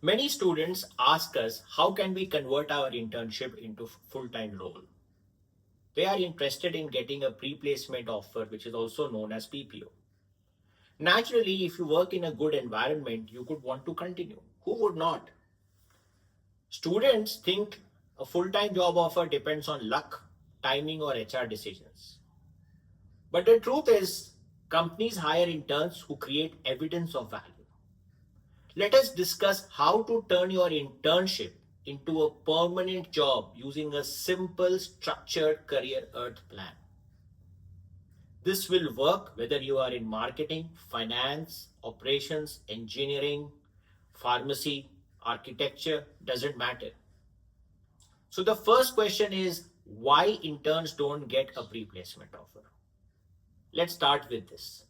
Many students ask us how can we convert our internship into full-time role. They are interested in getting a pre-placement offer which is also known as PPO. Naturally, if you work in a good environment, you could want to continue. Who would not? Students think a full-time job offer depends on luck, timing or HR decisions. But the truth is, companies hire interns who create evidence of value. Let us discuss how to turn your internship into a permanent job using a simple structured career earth plan. This will work whether you are in marketing, finance, operations, engineering, pharmacy, architecture, doesn't matter. So the first question is why interns don't get a pre-placement offer? Let's start with this.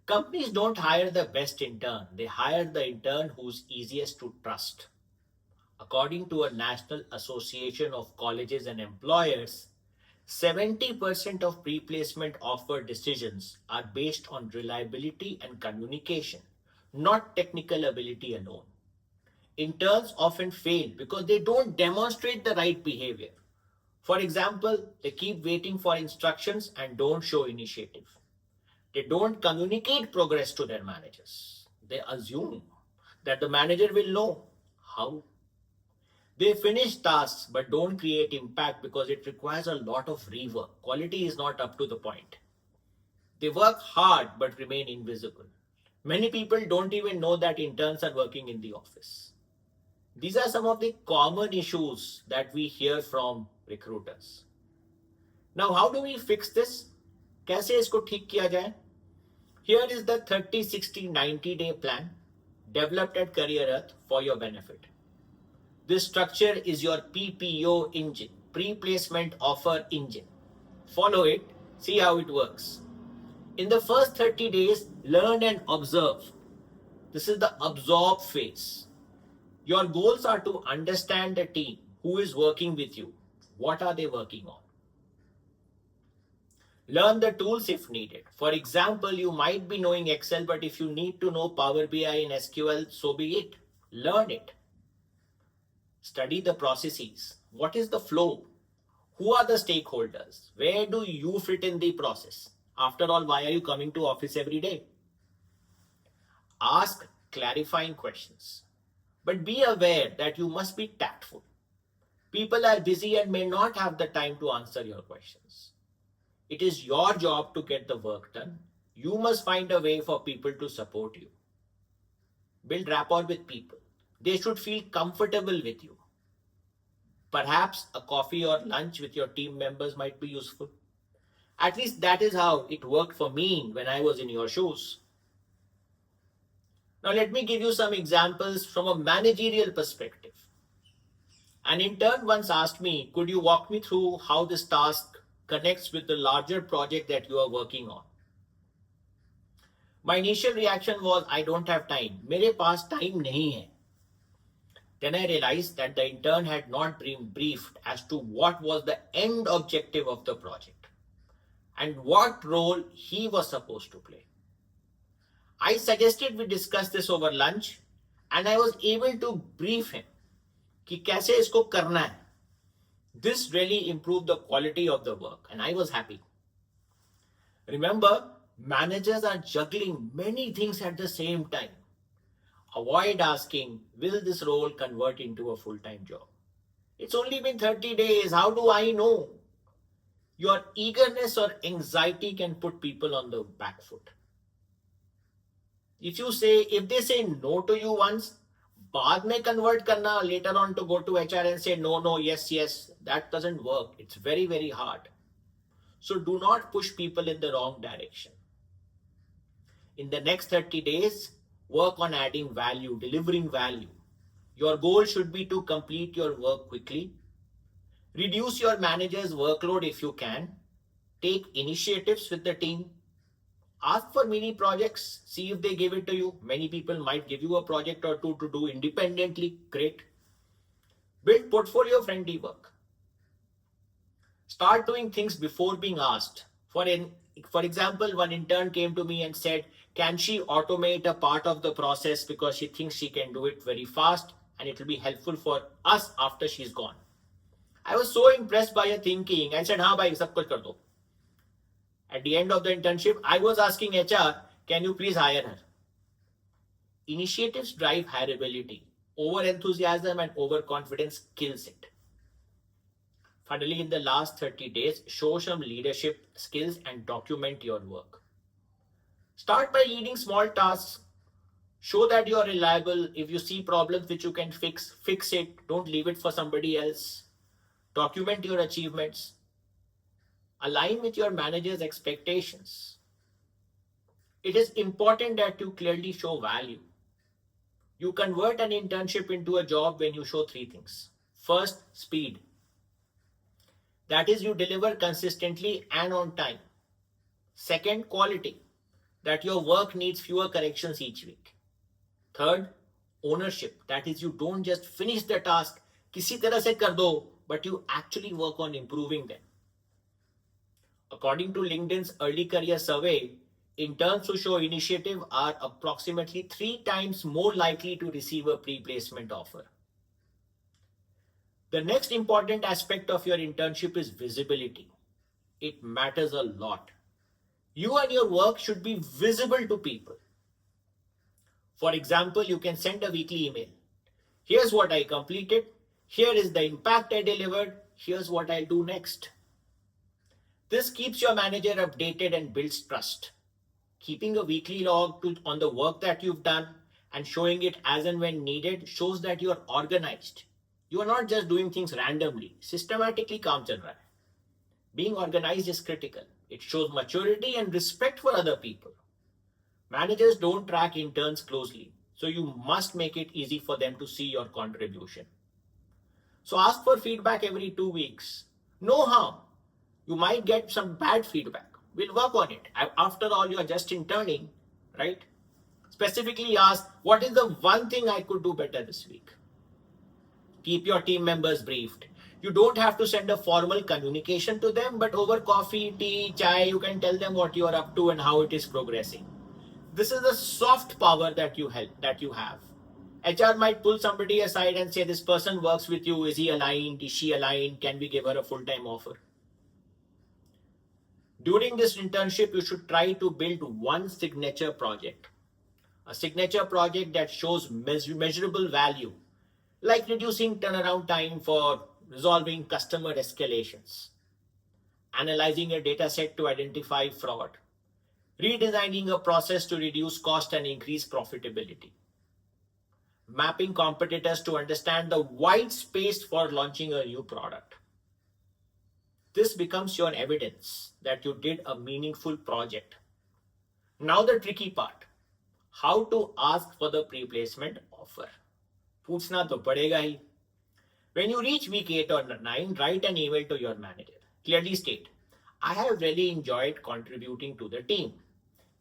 Companies don't hire the best intern, they hire the intern who's easiest to trust. According to a National Association of Colleges and Employers, 70% of pre-placement offer decisions are based on reliability and communication, not technical ability alone. Interns often fail because they don't demonstrate the right behavior. For example, they keep waiting for instructions and don't show initiative. They don't communicate progress to their managers. They assume that the manager will know how. They finish tasks but don't create impact because it requires a lot of rework. Quality is not up to the point. They work hard but remain invisible. Many people don't even know that interns are working in the office. These are some of the common issues that we hear from recruiters. Now, how do we fix this? कैसे इसको ठीक किया जाए? Here is the 30, 60, 90-day plan developed at Career Earth for your benefit. This structure is your PPO engine, pre-placement offer engine. Follow it, see how it works. In the first 30 days, learn and observe. This is the absorb phase. Your goals are to understand the team, who is working with you, what are they working on. Learn the tools if needed. For example, you might be knowing Excel, but if you need to know Power BI and SQL, so be it. Learn it. Study the processes. What is the flow? Who are the stakeholders? Where do you fit in the process? After all, why are you coming to office every day? Ask clarifying questions. But be aware that you must be tactful. People are busy and may not have the time to answer your questions. It is your job to get the work done. You must find a way for people to support you. Build rapport with people. They should feel comfortable with you. Perhaps a coffee or lunch with your team members might be useful. At least that is how it worked for me when I was in your shoes. Now, let me give you some examples from a managerial perspective. An intern once asked me, could you walk me through how this task connects with the larger project that you are working on? My initial reaction was, I don't have time. मेरे पास time नहीं है. Then I realized that the intern had not been briefed as to what was the end objective of the project and what role he was supposed to play. I suggested we discuss this over lunch and I was able to brief him कि कैसे इसको करना है. This really improved the quality of the work and I was happy. Remember, managers are juggling many things at the same time. Avoid asking, will this role convert into a full-time job? It's only been 30 days. How do I know? Your eagerness or anxiety can put people on the back foot. If they say no to you once, बाद में convert करना later on to go to HR and say no, no, yes, yes, that doesn't work. It's very, very hard. So do not push people in the wrong direction. In the next 30 days, work on adding value, delivering value. Your goal should be to complete your work quickly. Reduce your manager's workload if you can. Take initiatives with the team. Ask for mini projects. See if they give it to you. Many people might give you a project or two to do independently. Great. Build portfolio-friendly work. Start doing things before being asked. For example, one intern came to me and said, Can she automate a part of the process because she thinks she can do it very fast and it will be helpful for us after she's gone? I was so impressed by her thinking. I said, हाँ भाई सब कुछ कर दो. At the end of the internship, I was asking HR, can you please hire her? Initiatives drive hireability. Over enthusiasm and overconfidence kills it. Finally, in the last 30 days, show some leadership skills and document your work. Start by leading small tasks. Show that you are reliable. If you see problems which you can fix, fix it. Don't leave it for somebody else. Document your achievements. Align with your manager's expectations. It is important that you clearly show value. You convert an internship into a job when you show three things. First, speed. That is, you deliver consistently and on time. Second, quality. That your work needs fewer corrections each week. Third, ownership. That is, you don't just finish the task, किसी तरह से कर दो, but you actually work on improving them. According to LinkedIn's early career survey, interns who show initiative are approximately 3 times more likely to receive a pre-placement offer. The next important aspect of your internship is visibility. It matters a lot. You and your work should be visible to people. For example, you can send a weekly email. Here's what I completed. Here is the impact I delivered. Here's what I'll do next. This keeps your manager updated and builds trust. Keeping a weekly log on the work that you've done and showing it as and when needed shows that you are organized. You are not just doing things randomly. Systematically काम चल रहा है. Being organized is critical. It shows maturity and respect for other people. Managers don't track interns closely, so you must make it easy for them to see your contribution. So ask for feedback every 2 weeks. No harm. You might get some bad feedback. We'll work on it. After all, you are just interning, right? Specifically ask, what is the one thing I could do better this week? Keep your team members briefed. You don't have to send a formal communication to them, but over coffee, tea, chai, you can tell them what you are up to and how it is progressing. This is the soft power that you have. HR might pull somebody aside and say, this person works with you. Is he aligned? Is she aligned? Can we give her a full-time offer? During this internship, you should try to build one signature project. A signature project that shows measurable value, like reducing turnaround time for resolving customer escalations, analyzing a data set to identify fraud, redesigning a process to reduce cost and increase profitability, mapping competitors to understand the white space for launching a new product. This becomes your evidence that you did a meaningful project. Now the tricky part, how to ask for the pre-placement offer. पूछना तो पड़ेगा ही. When you reach week 8 or 9, write an email to your manager. Clearly state, I have really enjoyed contributing to the team.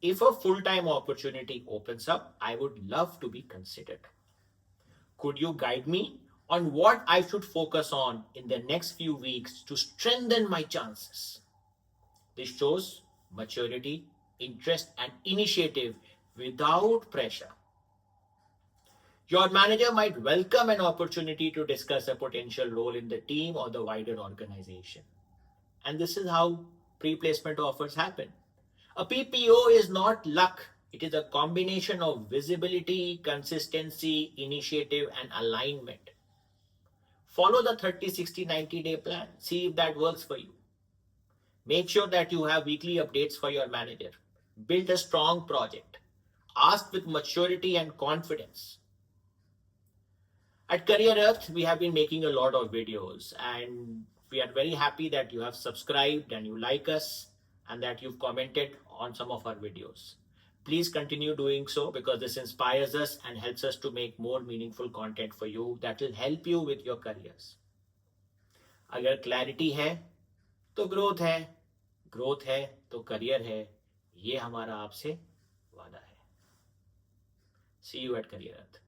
If a full-time opportunity opens up, I would love to be considered. Could you guide me on what I should focus on in the next few weeks to strengthen my chances? This shows maturity, interest, and initiative without pressure. Your manager might welcome an opportunity to discuss a potential role in the team or the wider organization. And this is how pre-placement offers happen. A PPO is not luck. It is a combination of visibility, consistency, initiative, and alignment. Follow the 30, 60, 90-day plan. See if that works for you. Make sure that you have weekly updates for your manager. Build a strong project. Ask with maturity and confidence. At Career Earth, we have been making a lot of videos, and we are very happy that you have subscribed and you like us and that you've commented on some of our videos. Please continue doing so because this inspires us and helps us to make more meaningful content for you that will help you with your careers. अगर clarity है तो growth है, growth है तो career है, ये हमारा आपसे वादा है. See you at Career Earth.